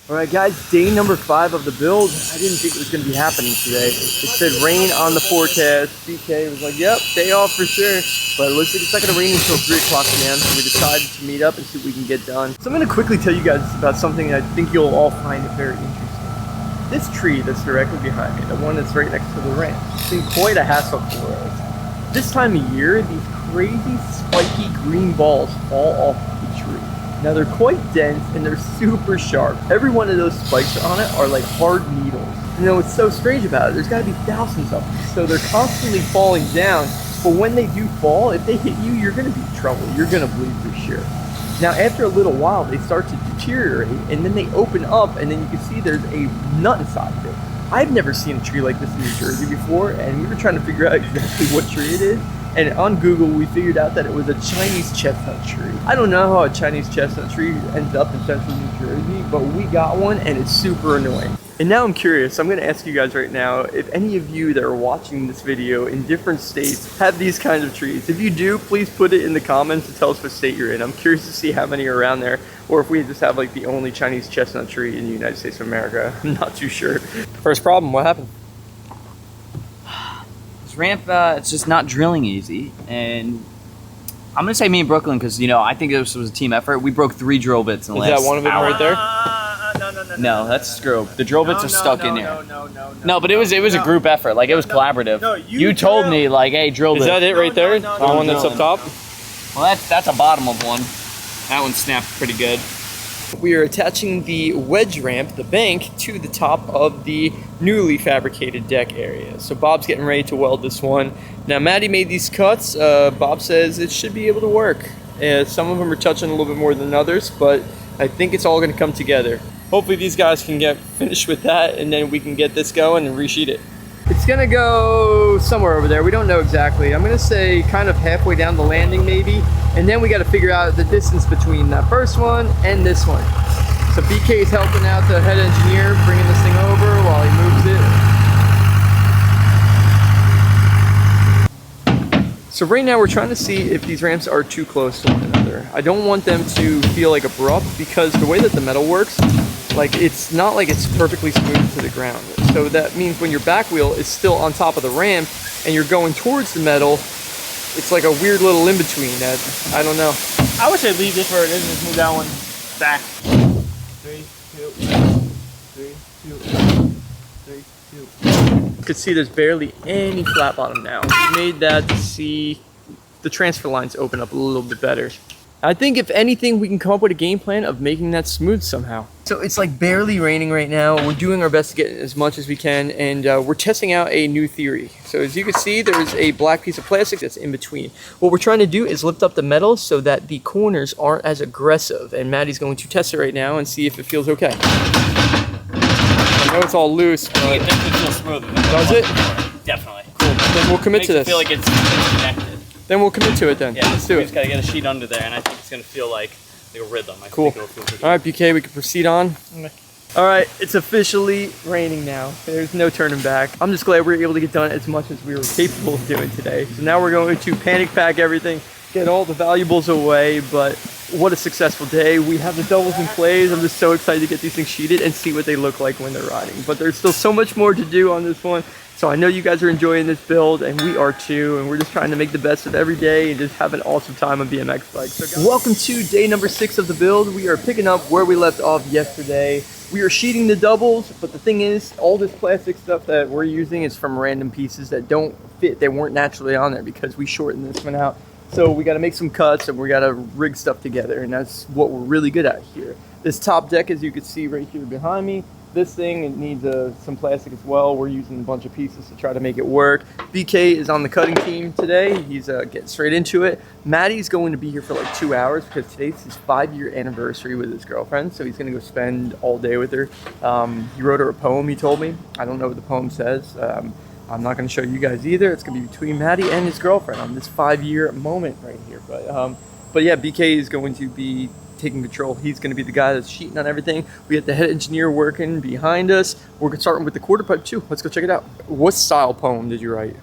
Alright guys, day number 5 of the build. I didn't think it was going to be happening today. It said rain on the forecast. BK was like, yep, day off for sure. But it looks like it's not going to rain until 3 o'clock p.m. So we decided to meet up and see what we can get done. So I'm going to quickly tell you guys about something that I think you'll all find it very interesting. This tree that's directly behind me, the one that's right next to the ramp, it's been quite a hassle for us. This time of year, these crazy spiky green balls fall off the tree. Now they're quite dense and they're super sharp. Every one of those spikes on it are like hard needles. You know what's so strange about it? There's gotta be thousands of them. So they're constantly falling down, but when they do fall, if they hit you, you're gonna be in trouble. You're gonna bleed for sure. Now after a little while, they start to deteriorate and then they open up and then you can see there's a nut inside of it. I've never seen a tree like this in New Jersey before, and we were trying to figure out exactly what tree it is. And on Google, we figured out that it was a Chinese chestnut tree. I don't know how a Chinese chestnut tree ends up in central New Jersey, but we got one and it's super annoying. And now I'm curious, I'm gonna ask you guys right now, if any of you that are watching this video in different states have these kinds of trees. If you do, please put it in the comments and tell us what state you're in. I'm curious to see how many are around there, or if we just have like the only Chinese chestnut tree in the United States of America. I'm not too sure. First problem, what happened? Ramp, it's just not drilling easy, and I'm gonna say me and Brooklyn because you know I think this was a team effort. We broke 3 drill bits in the last hour. Is that one of them right there? No, that's a screw. The drill bits are stuck in there. No, but it was a group effort. Like it was collaborative. No, you told me like, hey, drill this. Is that it right there? The one that's up top? Well, that's a bottom of one. That one snapped pretty good. We are attaching the wedge ramp, the bank, to the top of the newly fabricated deck area. So Bob's getting ready to weld this one. Now Maddie made these cuts. Bob says it should be able to work. Some of them are touching a little bit more than others, but I think it's all going to come together. Hopefully these guys can get finished with that and then we can get this going and resheet it. It's going to go somewhere over there. We don't know exactly. I'm going to say kind of halfway down the landing maybe. And then we got to figure out the distance between that first one and this one. So BK is helping out the head engineer, bringing this thing over while he moves it. So right now we're trying to see if these ramps are too close to one another. I don't want them to feel like abrupt because the way that the metal works, like it's not like it's perfectly smooth to the ground. So that means when your back wheel is still on top of the ramp and you're going towards the metal, it's like a weird little in-between that, I don't know. I would say leave this where it is and just move that one back. 3, 2, 3, 2, 3, 2. You can see there's barely any flat bottom now. We made that to see the transfer lines open up a little bit better. I think if anything, we can come up with a game plan of making that smooth somehow. So it's like barely raining right now. We're doing our best to get as much as we can, and we're testing out a new theory. So as you can see, there's a black piece of plastic that's in between. What we're trying to do is lift up the metal so that the corners aren't as aggressive, and Maddie's going to test it right now and see if it feels okay. I know it's all loose, but It definitely feels smoother. does it? Definitely. Cool. Then we'll commit to this. I feel like it's connected. Then we'll commit to it then. Yeah, let's do we it. just gotta get a sheet under there, and I think it's gonna feel like a rhythm. I Cool. think it'll feel pretty All right, BK, we can proceed on. Okay. All right, it's officially raining now. There's no turning back. I'm just glad we were able to get done as much as we were capable of doing today. So now we're going to panic pack everything, get all the valuables away, but what a successful day. We have the doubles in place. I'm just so excited to get these things sheeted and see what they look like when they're riding. But there's still so much more to do on this one. So I know you guys are enjoying this build, and we are too, and we're just trying to make the best of every day and just have an awesome time on BMX bikes. So welcome to day number 6 of the build. We are picking up where we left off yesterday. We are sheeting the doubles, but the thing is, all this plastic stuff that we're using is from random pieces that don't fit. They weren't naturally on there because we shortened this one out. So we got to make some cuts and we got to rig stuff together, and that's what we're really good at here. This top deck, as you can see right here behind me, this thing, it needs some plastic as well. We're using a bunch of pieces to try to make it work. BK is on the cutting team today. He's getting straight into it. Maddie's going to be here for like 2 hours because today's his 5-year anniversary with his girlfriend. So he's going to go spend all day with her. He wrote her a poem, he told me. I don't know what the poem says. I'm not going to show you guys either. It's going to be between Maddie and his girlfriend on this 5-year moment right here. But yeah, BK is going to be taking control. He's going to be the guy that's sheeting on everything. We have the head engineer working behind us. We're starting with the quarter pipe too. Let's go check it out. What style poem did you write?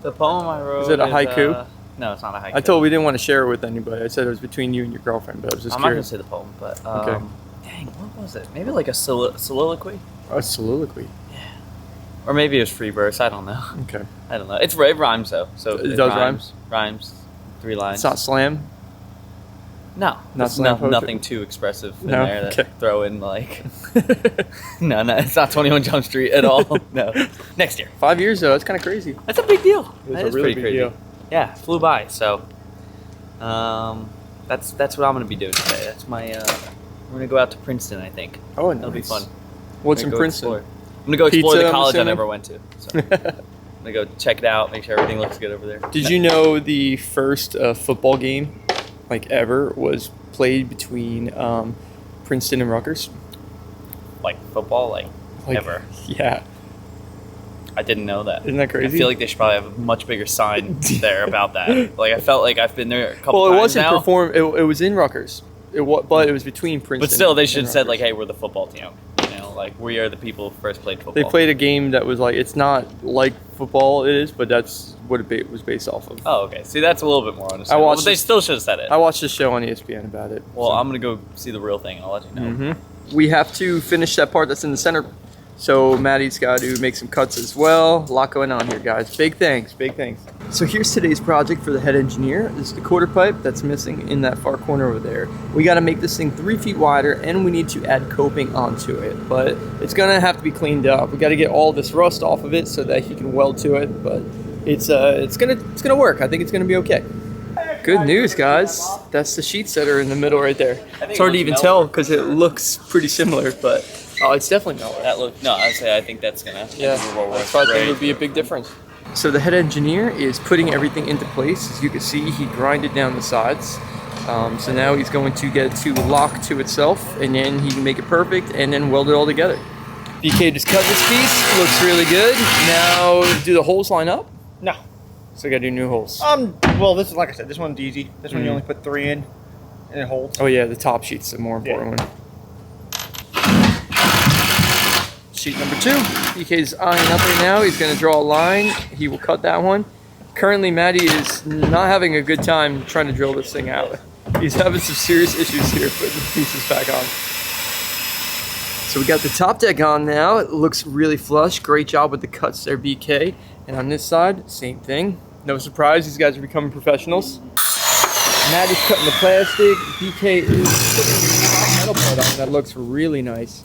The poem I wrote Is it a haiku? No, it's not a haiku. I told we didn't want to share it with anybody. I said it was between you and your girlfriend, but I was just I'm curious. not going to say the poem, but Okay. Dang, what was it? Maybe like a soliloquy? A soliloquy. Or maybe it was free verse. I don't know. Okay. I don't know. It rhymes though. So It does rhyme? Rhymes. 3 lines. It's not slam. No. Not That's slam poetry? nothing too expressive in No? there that Okay. throw in like. No, it's not 21 Jump Street at all. No. Next year. 5 years though, that's kind of crazy. That's a big deal. It was That a is really pretty big crazy. deal. Yeah, flew by. So, that's what I'm gonna be doing today. That's my. We're gonna go out to Princeton, I think. Oh, That'll be fun. What's I'm in gonna go Princeton? explore. I'm gonna go explore Pizza, the I'm college I assuming? never went to. So I'm gonna go check it out, make sure everything looks good over there. Did you know the first football game, like ever, was played between Princeton and Rutgers? Like football, like ever? Yeah. I didn't know that. Isn't that crazy? I feel like they should probably have a much bigger sign there about that. Like I felt like I've been there a couple Well, it times wasn't now. performed. It was in Rutgers. But it was between Princeton. But still, they should and have said like, Rutgers. "Hey, we're the football team." You know, like we are the people who first played football. They played a game that was like, it's not like football, it is, but that's what it was based off of. Oh, okay. See, that's a little bit more understandable. watched But they this- still should have said it. I watched a show on ESPN about it. Well, I'm gonna go see the real thing, and I'll let you know. We have to finish that part that's in the center. So Maddie's got to make some cuts as well. A lot going on here, guys. Big thanks, big thanks. So here's today's project for the head engineer. This is the quarter pipe that's missing in that far corner over there. We got to make this thing 3 feet wider, and we need to add coping onto it. But it's gonna have to be cleaned up. We got to get all this rust off of it so that he can weld to it. But it's gonna work. I think it's gonna be okay. Good news, guys. That's the sheets that are in the middle right there. It's hard to even tell because it looks pretty similar, but it's definitely mellow. That look. No, I think that's gonna. Yeah, so I think it would be a big difference. So the head engineer is putting everything into place. As you can see, he grinded down the sides. So now he's going to get it to lock to itself, and then he can make it perfect, and then weld it all together. BK just cut this piece. Looks really good. Now, do the holes line up? No. So I gotta do new holes. Well, this is like I said. This one's easy. This one you only put 3 in, and it holds. Oh yeah, the top sheet's the more important one. Sheet number 2. BK's eyeing up right now. He's going to draw a line. He will cut that one. Currently, Maddie is not having a good time trying to drill this thing out. He's having some serious issues here putting the pieces back on. So we got the top deck on now. It looks really flush. Great job with the cuts there, BK. And on this side, same thing. No surprise, these guys are becoming professionals. Maddie's cutting the plastic. BK is putting the top metal part on. That looks really nice.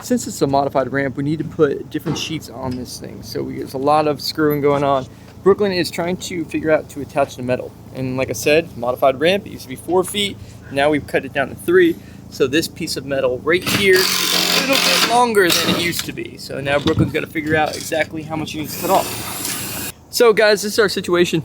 Since it's a modified ramp, we need to put different sheets on this thing. So there's a lot of screwing going on. Brooklyn is trying to figure out to attach the metal. And like I said, modified ramp, it used to be 4 feet. Now we've cut it down to 3. So this piece of metal right here is a little bit longer than it used to be. So now Brooklyn's got to figure out exactly how much he needs to cut off. So guys, this is our situation.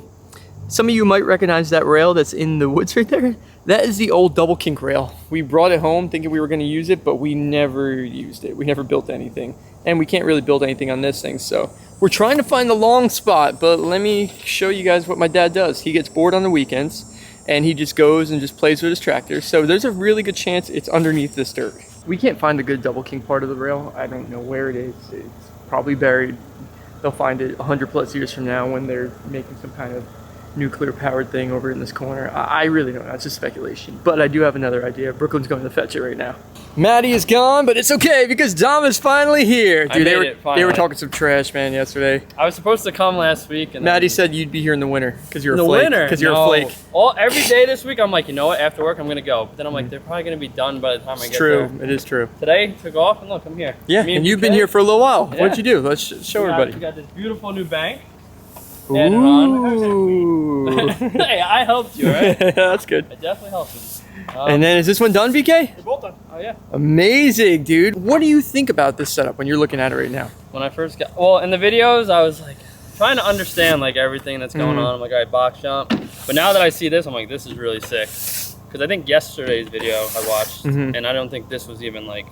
Some of you might recognize that rail that's in the woods right there. That is the old double kink rail. We brought it home thinking we were going to use it, but we never used it. We never built anything. And we can't really build anything on this thing. So we're trying to find the long spot, but let me show you guys what my dad does. He gets bored on the weekends and he just goes and just plays with his tractor. So there's a really good chance it's underneath this dirt. We can't find the good double kink part of the rail. I don't know where it is. It's probably buried. They'll find it 100+ years from now when they're making some kind of nuclear powered thing over in this corner. I really don't know, it's just speculation. But I do have another idea. Brooklyn's going to fetch it right now. Maddie is gone, but it's okay because Dom is finally here. Dude, they were talking some trash, man, yesterday. I was supposed to come last week, and Maddie said you'd be here in the winter because you're in a the flake. winter. Because you're a flake. Every day this week, I'm like, you know what? After work, I'm gonna go. But then I'm like, they're probably gonna be done by the time I It's get true. there. It is true. Today took off, and look, I'm here. Yeah, Me and you've BK, been here for a little while. Yeah. What'd you do? Let's show We everybody. got this beautiful new bank. Added on. Ooh. Hey, I helped you, right? That's good. I definitely helped you. And then is this one done, BK? They're both done. Oh yeah. Amazing, dude. What do you think about this setup when you're looking at it right now? When I first got, in the videos, I was like trying to understand like everything that's going on. I'm like, all right, box jump. But now that I see this, I'm like, this is really sick. Because I think yesterday's video I watched, and I don't think this was even like.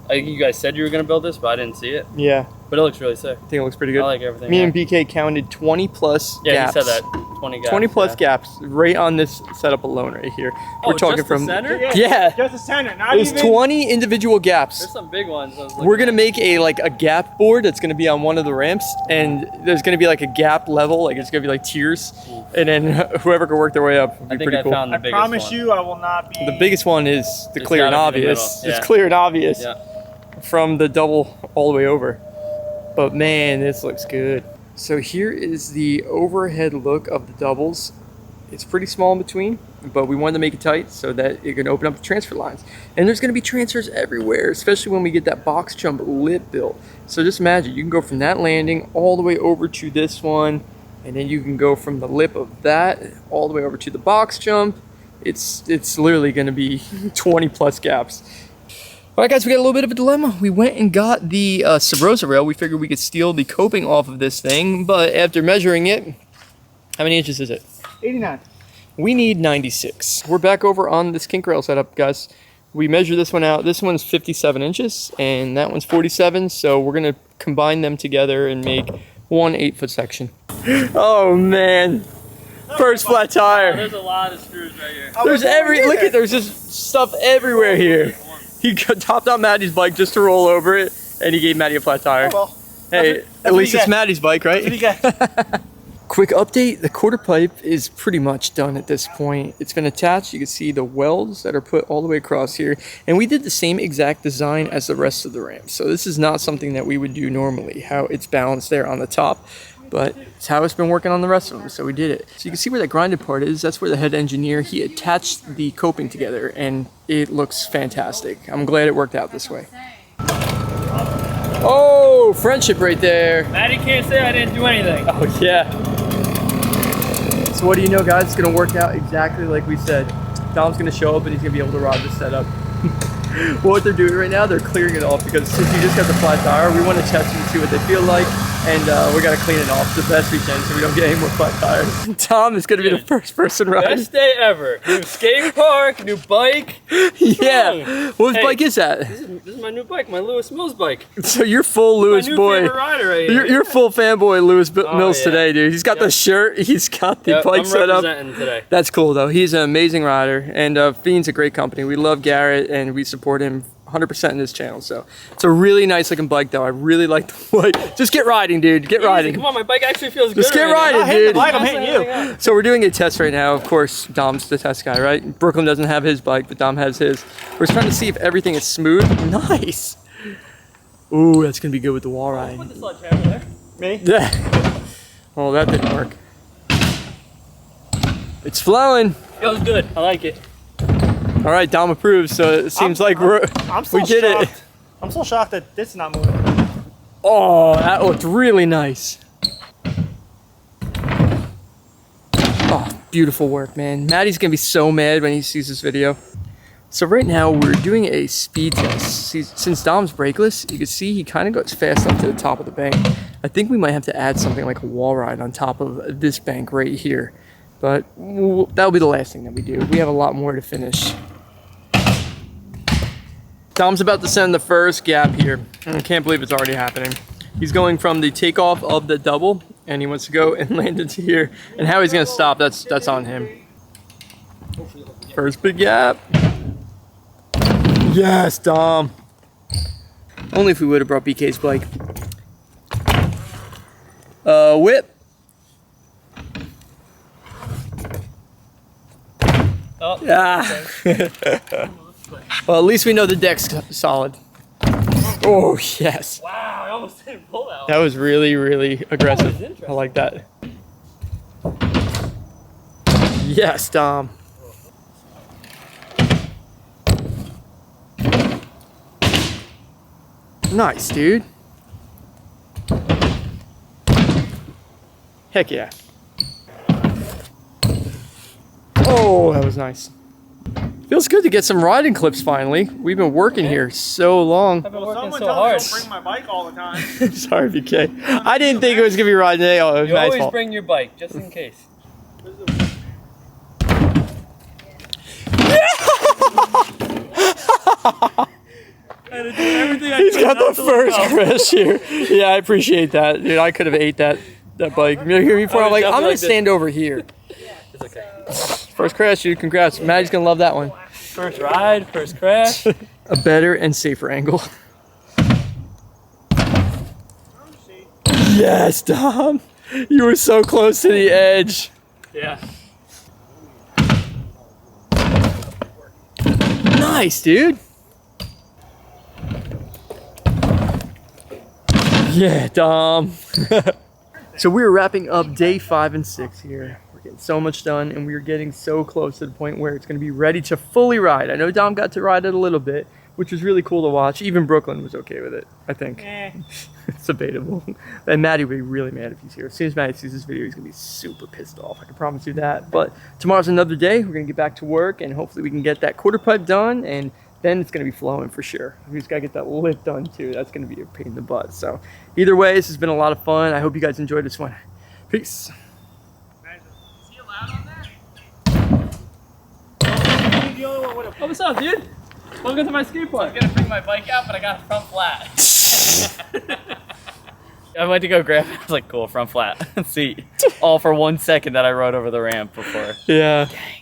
I think you guys said you were gonna build this, but I didn't see it. Yeah. But it looks really sick. I think it looks pretty good. I like everything. Me yeah. and BK counted 20 plus gaps. Yeah, he said that. 20 gaps. 20 plus yeah. gaps right on this setup alone right here. Oh, We're talking just the from center? Yeah. Just the center, not There's even. 20 individual gaps. There's some big ones. We're gonna make a gap board that's gonna be on one of the ramps, and there's gonna be like a gap level, like it's gonna be like tiers, and then whoever can work their way up would be I think pretty I cool. found the I biggest promise one. you, I will not be. The biggest one is the It's clear and gotta be the obvious. middle, yeah. It's clear and obvious Yeah. from the double all the way over. But man, this looks good. So here is the overhead look of the doubles. It's pretty small in between, but we wanted to make it tight so that it can open up the transfer lines. And there's gonna be transfers everywhere, especially when we get that box jump lip built. So just imagine, you can go from that landing all the way over to this one, and then you can go from the lip of that all the way over to the box jump. It's literally gonna be 20 plus gaps. All right, guys, we got a little bit of a dilemma. We went and got the Sabrosa rail. We figured we could steal the coping off of this thing, but after measuring it, how many inches is it? 89. We need 96. We're back over on this kink rail setup, guys. We measured this one out. This one's 57 inches, and that one's 47, so we're gonna combine them together and make one 8-foot section. Oh, man. First flat tire. There's a lot of screws right here. There's just stuff everywhere here. He topped out Maddie's bike just to roll over it, and he gave Maddie a flat tire. Oh, well. Hey, at least it's Maddie's bike, right? What do you got? Quick update, the quarter pipe is pretty much done at this point. It's been attached. You can see the welds that are put all the way across here. And we did the same exact design as the rest of the ramp. So this is not something that we would do normally, how it's balanced there on the top. But it's how it's been working on the rest of them, so we did it. So you can see where that grinded part is. That's where the head engineer, he attached the coping together, and it looks fantastic. I'm glad it worked out this way. Oh, friendship right there. Maddie can't say I didn't do anything. Oh, yeah. So what do you know, guys? It's going to work out exactly like we said. Dom's going to show up, and he's going to be able to ride this setup. What they're doing right now, they're clearing it off because since you just got the flat tire, we want to test and see what they feel like, and we got to clean it off the best we can so we don't get any more flat tires. Tom is going to be the first person riding. Best day ever. New skate park, new bike. Yeah. What bike is that? This is my new bike, my Lewis Mills bike. So you're full Lewis My new boy. favorite rider right here. You're full fanboy Lewis Mills yeah. today, dude. He's got the shirt. He's got the bike I'm set up. representing today. That's cool, though. He's an amazing rider, and Fiend's a great company. We love Garrett, and we support him 100% in this channel. So it's a really nice looking bike, though. I really like the bike. Just get riding, dude. Get riding. Come on, my bike actually feels good. Just get right riding, now. dude. I'm hitting you. So we're doing a test right now. Of course, Dom's the test guy, right? Brooklyn doesn't have his bike, but Dom has his. We're just trying to see if everything is smooth. Nice. Ooh, that's gonna be good with the wall ride. Put the sledgehammer there. Me? Yeah. Well, that didn't work. It's flowing. Feels good. I like it. All right, Dom approves. So it seems like I'm still we did shocked. it. I'm still shocked that this is not moving. Oh, that looked really nice. Oh, beautiful work, man. Maddie's gonna be so mad when he sees this video. So right now we're doing a speed test. Since Dom's brakeless, you can see he kind of goes fast up to the top of the bank. I think we might have to add something like a wall ride on top of this bank right here. But that'll be the last thing that we do. We have a lot more to finish. Dom's about to send the first gap here. I can't believe it's already happening. He's going from the takeoff of the double, and he wants to go and land into here. And how he's gonna stop, that's on him. First big gap. Yes, Dom. Only if we would have brought BK's bike. Whip. Oh. Ah. Well, at least we know the deck's solid. Oh, yes. Wow, I almost didn't pull that one. That was really, really aggressive. interesting. I like that. Yes, Dom. Nice, dude. Heck yeah. Oh, that was nice. Feels good to get some riding clips finally. We've been working here so long. I've been Well, working someone so tell hard. me don't bring my bike all the time. Sorry, BK. I didn't think it was gonna be riding today. Oh, it was You my always fault. bring your bike, just in case. He's got the First crash here. Yeah, I appreciate that, dude. I could have ate that bike. You hear me before? I'm like, I'm gonna stand over here. It's okay. First crash, dude. Congrats. Maddie's gonna love that one. First ride, first crash. A better and safer angle. Yes, Dom. You were so close to the edge. Yeah. Nice, dude. Yeah, Dom. So we're wrapping up day 5 and 6 here. We're getting so much done, and we're getting so close to the point where it's going to be ready to fully ride. I know Dom got to ride it a little bit, which was really cool to watch. Even Brooklyn was okay with it, I think. It's debatable. And Maddie would be really mad if he's here. As soon as Maddie sees this video, he's going to be super pissed off. I can promise you that. But tomorrow's another day. We're going to get back to work, and hopefully we can get that quarter pipe done, and then it's going to be flowing for sure. We just got to get that lip done too. That's going to be a pain in the butt. So either way, this has been a lot of fun. I hope you guys enjoyed this one. Peace. Is he allowed on there? Oh, what's up, dude? Welcome to my skate park. I was gonna bring my bike out, but I got a front flat. I went to go grab it. I was like, cool, front flat seat. All for 1 second that I rode over the ramp before. Yeah. Dang.